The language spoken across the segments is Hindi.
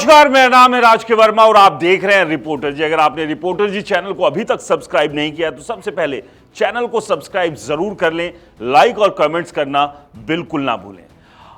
नमस्कार, मेरा नाम है राज के वर्मा और आप देख रहे हैं रिपोर्टर जी। अगर आपने रिपोर्टर जी चैनल को अभी तक सब्सक्राइब नहीं किया तो सबसे पहले चैनल को सब्सक्राइब जरूर कर लें, लाइक और कमेंट्स करना बिल्कुल ना भूलें।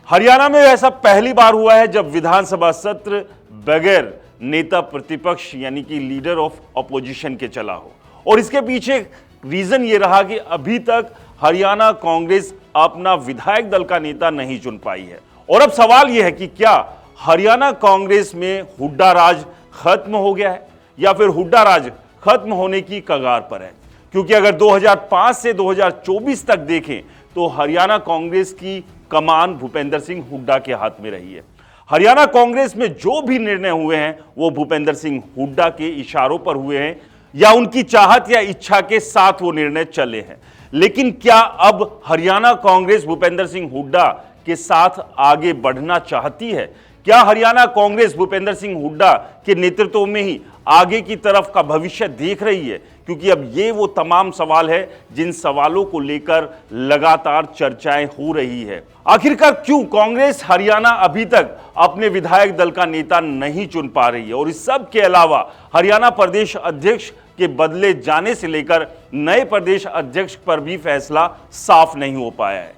हरियाणा में ऐसा पहली बार हुआ है जब विधानसभा सत्र बगैर नेता प्रतिपक्ष यानी कि लीडर ऑफ अपोजिशन के चला हो, और इसके पीछे रीजन ये रहा कि अभी तक हरियाणा कांग्रेस अपना विधायक दल का नेता नहीं चुन पाई है। और अब सवाल यह है कि क्या हरियाणा कांग्रेस में हुड्डा राज खत्म हो गया है या फिर हुड्डा राज खत्म होने की कगार पर है? क्योंकि अगर 2005 से 2024 तक देखें तो हरियाणा कांग्रेस की कमान भूपेंद्र सिंह हुड्डा के हाथ में रही है। हरियाणा कांग्रेस में जो भी निर्णय हुए हैं वो भूपेंद्र सिंह हुड्डा के इशारों पर हुए हैं या उनकी चाहत या इच्छा के साथ वो निर्णय चले हैं। लेकिन क्या अब हरियाणा कांग्रेस भूपेंद्र सिंह हुड्डा के साथ आगे बढ़ना चाहती है? क्या हरियाणा कांग्रेस भूपेंद्र सिंह हुड्डा के नेतृत्व में ही आगे की तरफ का भविष्य देख रही है? क्योंकि अब ये वो तमाम सवाल है जिन सवालों को लेकर लगातार चर्चाएं हो रही है। आखिरकार क्यों कांग्रेस हरियाणा अभी तक अपने विधायक दल का नेता नहीं चुन पा रही है? और इस सब के अलावा हरियाणा प्रदेश अध्यक्ष के बदले जाने से लेकर नए प्रदेश अध्यक्ष पर भी फैसला साफ नहीं हो पाया है।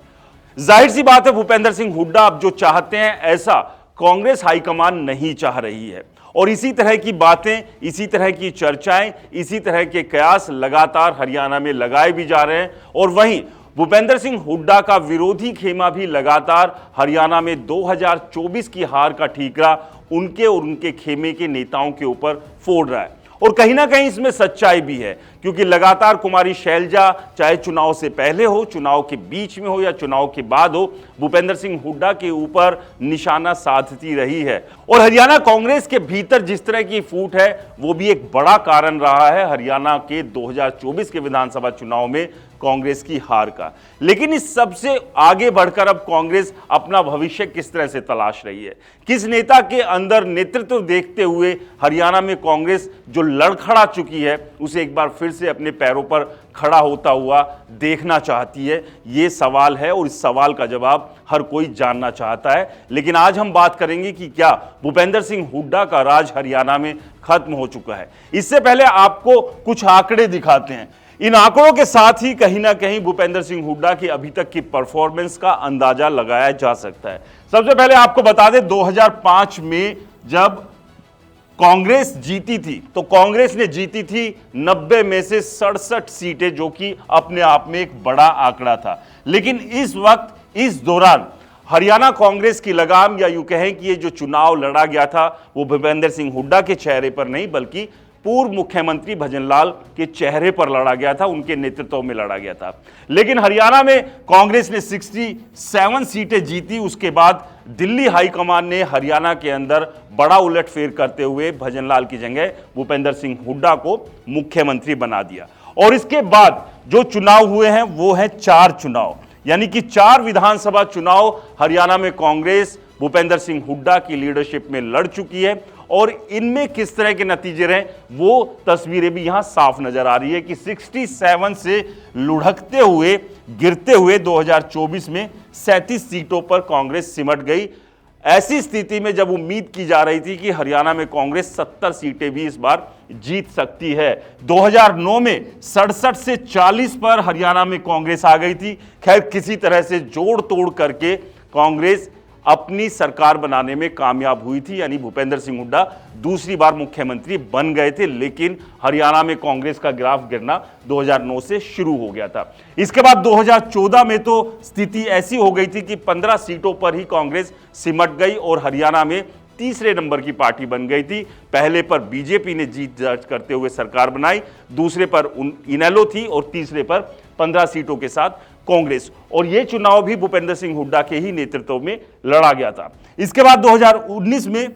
जाहिर सी बात है, भूपेंद्र सिंह हुड्डा अब जो चाहते हैं ऐसा कांग्रेस हाईकमान नहीं चाह रही है। और इसी तरह की बातें, इसी तरह की चर्चाएं, इसी तरह के कयास लगातार हरियाणा में लगाए भी जा रहे हैं। और वहीं भूपेंद्र सिंह हुड्डा का विरोधी खेमा भी लगातार हरियाणा में 2024 की हार का ठीकरा उनके और उनके खेमे के नेताओं के ऊपर फोड़ रहा है। और कहीं ना कहीं इसमें सच्चाई भी है, क्योंकि लगातार कुमारी शैलजा चाहे चुनाव से पहले हो, चुनाव के बीच में हो या चुनाव के बाद हो, भूपेंद्र सिंह हुड्डा के ऊपर निशाना साधती रही है। और हरियाणा कांग्रेस के भीतर जिस तरह की फूट है वो भी एक बड़ा कारण रहा है हरियाणा के 2024 के विधानसभा चुनाव में कांग्रेस की हार का। लेकिन इस सबसे आगे बढ़कर अब कांग्रेस अपना भविष्य किस तरह से तलाश रही है, किस नेता के अंदर नेतृत्व देखते हुए हरियाणा में कांग्रेस जो लड़खड़ा चुकी है उसे एक बार फिर से अपने पैरों पर खड़ा होता हुआ देखना चाहती है, ये सवाल है। और इस सवाल का जवाब हर कोई जानना चाहता है। लेकिन आज हम बात करेंगे कि क्या भूपेंद्र सिंह हुड्डा का राज हरियाणा में खत्म हो चुका है। इससे पहले आपको कुछ आंकड़े दिखाते हैं। इन आंकड़ों के साथ ही कहीं ना कहीं भूपेंद्र सिंह हुड्डा की अभी तक की परफॉर्मेंस का अंदाजा लगाया जा सकता है। सबसे पहले आपको बता दें, 2005 में जब कांग्रेस जीती थी तो कांग्रेस ने जीती थी 90 में से 67 सीटें, जो कि अपने आप में एक बड़ा आंकड़ा था। लेकिन इस वक्त, इस दौरान हरियाणा कांग्रेस की लगाम, या यूं कहें कि ये जो चुनाव लड़ा गया था वो भूपेंद्र सिंह हुड्डा के चेहरे पर नहीं बल्कि पूर्व मुख्यमंत्री भजनलाल के चेहरे पर लड़ा गया था, उनके नेतृत्व में लड़ा गया था। लेकिन हरियाणा में कांग्रेस ने 67 सीटें जीती। उसके बाद दिल्ली हाईकमान ने हरियाणा के अंदर बड़ा उलटफेर करते हुए भजनलाल की जगह भूपेंद्र सिंह हुड्डा को मुख्यमंत्री बना दिया। और इसके बाद जो चुनाव हुए हैं वो हैं 4 चुनाव, यानी कि 4 विधानसभा चुनाव हरियाणा में कांग्रेस भूपेंद्र सिंह हुड्डा की लीडरशिप में लड़ चुकी है। और इनमें किस तरह के नतीजे रहे वो तस्वीरें भी यहां साफ नजर आ रही है कि 67 से लुढ़कते हुए, गिरते हुए 2024 में 37 सीटों पर कांग्रेस सिमट गई। ऐसी स्थिति में जब उम्मीद की जा रही थी कि हरियाणा में कांग्रेस 70 सीटें भी इस बार जीत सकती है। 2009 में 67 से 40 पर हरियाणा में कांग्रेस आ गई थी। खैर, किसी तरह से जोड़ तोड़ करके कांग्रेस अपनी सरकार बनाने में कामयाब हुई थी, यानी भूपेंद्र सिंह हुड्डा दूसरी बार मुख्यमंत्री बन गए थे। लेकिन हरियाणा में कांग्रेस का ग्राफ गिरना 2009 से शुरू हो गया था। इसके बाद 2014 में तो स्थिति ऐसी हो गई थी कि 15 सीटों पर ही कांग्रेस सिमट गई और हरियाणा में तीसरे नंबर की पार्टी बन गई थी। पहले पर बीजेपी ने जीत दर्ज करते हुए सरकार बनाई, दूसरे पर इनेलो थी और तीसरे पर 15 सीटों के साथ कांग्रेस। और यह चुनाव भी भूपेंद्र सिंह हुड्डा के ही नेतृत्व में लड़ा गया था। इसके बाद 2019 में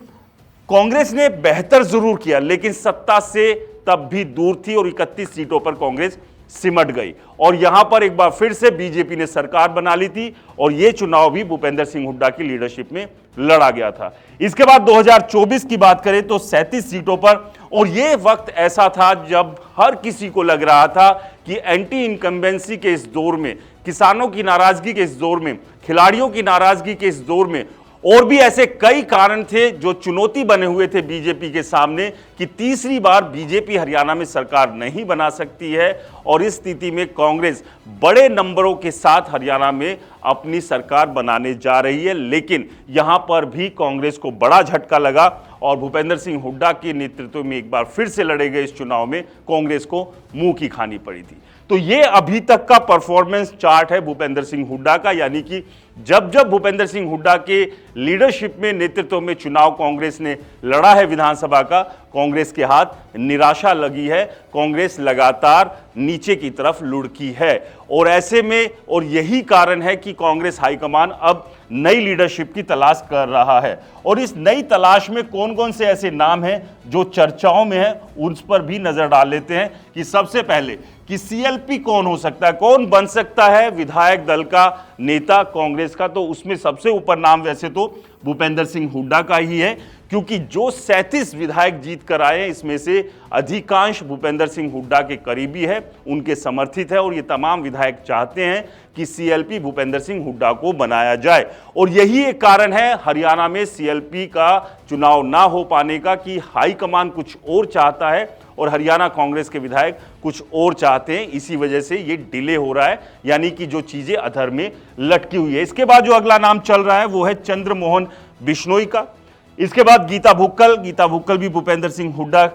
कांग्रेस ने बेहतर जरूर किया, लेकिन सत्ता से तब भी दूर थी और 31 सीटों पर कांग्रेस सिमट गई। और यहां पर एक बार फिर से बीजेपी ने सरकार बना ली थी और यह चुनाव भी भूपेंद्र सिंह हुड्डा की लीडरशिप में लड़ा गया था। इसके बाद 2024 की बात करें तो 37 सीटों पर, और यह वक्त ऐसा था जब हर किसी को लग रहा था कि एंटी इनकम्बेंसी के इस दौर में, किसानों की नाराजगी के इस दौर में, खिलाड़ियों की नाराजगी के इस दौर में और भी ऐसे कई कारण थे जो चुनौती बने हुए थे बीजेपी के सामने कि तीसरी बार बीजेपी हरियाणा में सरकार नहीं बना सकती है और इस स्थिति में कांग्रेस बड़े नंबरों के साथ हरियाणा में अपनी सरकार बनाने जा रही है। लेकिन यहां पर भी कांग्रेस को बड़ा झटका लगा और भूपेंद्र सिंह हुड्डा के नेतृत्व में एक बार फिर से लड़े गए इस चुनाव में कांग्रेस को मुंह की खानी पड़ी थी। तो ये अभी तक का परफॉर्मेंस चार्ट है भूपेंद्र सिंह हुड्डा का, यानी कि जब जब भूपेंद्र सिंह हुड्डा के लीडरशिप में नेतृत्व में चुनाव कांग्रेस ने लड़ा है विधानसभा का, कांग्रेस के हाथ निराशा लगी है, कांग्रेस लगातार नीचे की तरफ लुढ़की है। और ऐसे में और यही कारण है कि कांग्रेस हाईकमान अब नई लीडरशिप की तलाश कर रहा है। और इस नई तलाश में कौन कौन से ऐसे नाम हैं जो चर्चाओं में हैं, उस पर भी नजर डाल लेते हैं कि सबसे पहले कि सीएलपी कौन हो सकता है, कौन बन सकता है विधायक दल का नेता कांग्रेस का। तो उसमें सबसे ऊपर नाम वैसे तो भूपेंद्र सिंह हुड्डा का ही है, क्योंकि जो 37 विधायक जीत कर आए इसमें से अधिकांश भूपेंद्र सिंह हुड्डा के करीबी है, उनके समर्थित है और ये तमाम विधायक चाहते हैं कि सीएलपी भूपेंद्र सिंह हुड्डा को बनाया जाए। और यही एक कारण है हरियाणा में सीएलपी का चुनाव ना हो पाने का कि हाईकमान कुछ और चाहता है और हरियाणा कांग्रेस के विधायक कुछ और चाहते हैं। इसी वजह से ये डिले हो रहा है, यानी कि जो चीजें अधर में लटकी हुई है। इसके बाद जो अगला नाम चल रहा है वो है चंद्रमोहन बिश्नोई का। इसके बाद गीता भुक्कल भी भूपेंद्र सिंह हुड्डा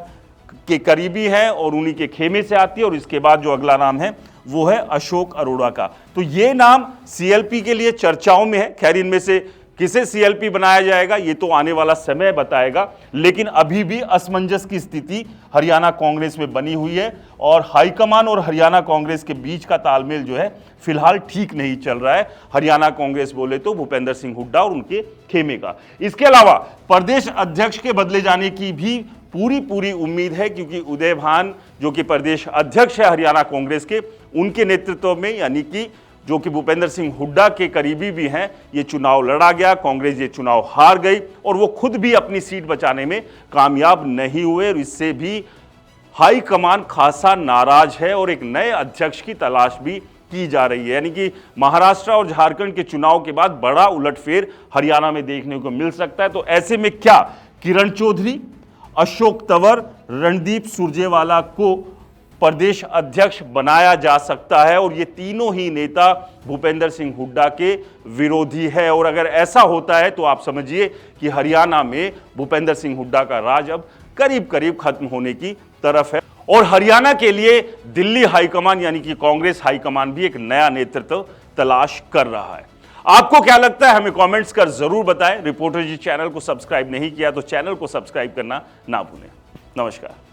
के करीबी है और उन्हीं के खेमे से आती है। और इसके बाद जो अगला नाम है वो है अशोक अरोड़ा का। तो ये नाम सीएलपी के लिए चर्चाओं में है। खैर इनमें से किसे सीएलपी बनाया जाएगा ये तो आने वाला समय बताएगा, लेकिन अभी भी असमंजस की स्थिति हरियाणा कांग्रेस में बनी हुई है और हाईकमान और हरियाणा कांग्रेस के बीच का तालमेल जो है फिलहाल ठीक नहीं चल रहा है। हरियाणा कांग्रेस बोले तो भूपेंद्र सिंह हुड्डा और उनके खेमे का। इसके अलावा प्रदेश अध्यक्ष के बदले जाने की भी पूरी उम्मीद है, क्योंकि उदय भान जो कि प्रदेश अध्यक्ष है हरियाणा कांग्रेस के, उनके नेतृत्व में, यानी कि जो कि भूपेंद्र सिंह हुड्डा के करीबी भी हैं, ये चुनाव लड़ा गया। कांग्रेस ये चुनाव हार गई और वो खुद भी अपनी सीट बचाने में कामयाब नहीं हुए और इससे भी हाईकमान खासा नाराज है और एक नए अध्यक्ष की तलाश भी की जा रही है। यानी कि महाराष्ट्र और झारखंड के चुनाव के बाद बड़ा उलटफेर हरियाणा में देखने को मिल सकता है। तो ऐसे में क्या किरण चौधरी, अशोक तंवर, रणदीप सुरजेवाला को प्रदेश अध्यक्ष बनाया जा सकता है और ये तीनों ही नेता भूपेंद्र सिंह हुड्डा के विरोधी है। और अगर ऐसा होता है तो आप समझिए कि हरियाणा में भूपेंद्र सिंह हुड्डा का राज अब करीब करीब खत्म होने की तरफ है और हरियाणा के लिए दिल्ली हाईकमान यानी कि कांग्रेस हाईकमान भी एक नया नेतृत्व तलाश कर रहा है। आपको क्या लगता है हमें कमेंट्स कर जरूर बताएं। रिपोर्टर जी चैनल को सब्सक्राइब नहीं किया तो चैनल को सब्सक्राइब करना ना भूलें। नमस्कार।